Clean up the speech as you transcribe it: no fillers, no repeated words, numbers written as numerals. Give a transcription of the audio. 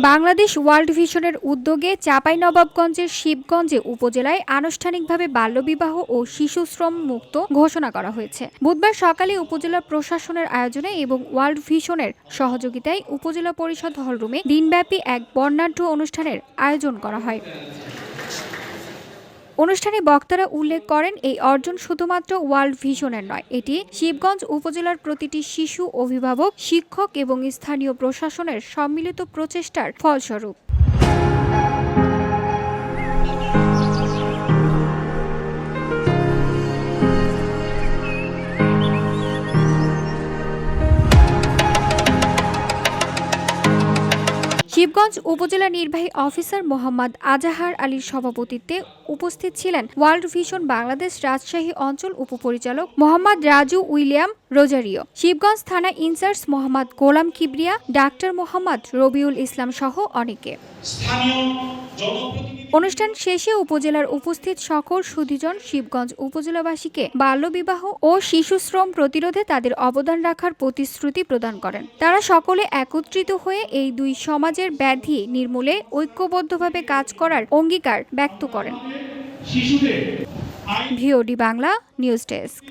Bangladesh world ভিশনের উদ্যোগে চাঁপাইনবাবগঞ্জের শিবগঞ্জে উপজেলায় আনুষ্ঠানিকভাবে বাল্যবিবাহ ও শিশুশ্রম মুক্ত ঘোষণা করা হয়েছে। বুধবার সকালে উপজেলা প্রশাসনের আয়োজনে এবং ওয়ার্ল্ড ভিশনের সহযোগিতায় উপজেলা পরিষদ হলরুমে দিনব্যাপী এক বর্ণাঢ্য অনুষ্ঠানের আয়োজন করা হয়। অনুষ্ঠানে বক্তারা উল্লেখ করেন, এই অর্জন শুধুমাত্র ওয়ার্ল্ড ভিশনের নয়, এটি শিবগঞ্জ উপজেলার প্রতিটি শিশু, অভিভাবক, শিক্ষক এবং স্থানীয় প্রশাসনের সম্মিলিত প্রচেষ্টার ফলস্বরূপ। শিবগঞ্জ উপজেলা নির্বাহী অফিসার মোহাম্মদ আজাহার আলীর সভাপতিত্বে উপস্থিত ছিলেন ওয়ার্ল্ড ভিশন বাংলাদেশ রাজশাহী অঞ্চল উপপরিচালক মোহাম্মদ রাজু উইলিয়াম রোজারিও, শিবগঞ্জ থানা ইনচার্জ মোহাম্মদ গোলাম কিবরিয়া, ডাক্তার মোহাম্মদ রবিউল ইসলাম সহ অনেকে। অনুষ্ঠান শেষে উপজেলার উপস্থিত সকল সুধীজন শিবগঞ্জ উপজেলাবাসীকে বাল্যবিবাহ ও শিশুশ্রম প্রতিরোধে তাদের অবদান রাখার প্রতিশ্রুতি প্রদান করেন। তারা সকলে একত্রিত হয়ে এই দুই সমাজের ব্যাধি নির্মূলে ঐক্যবদ্ধভাবে কাজ করার অঙ্গীকার ব্যক্ত করেন। VOD Bangla news desk.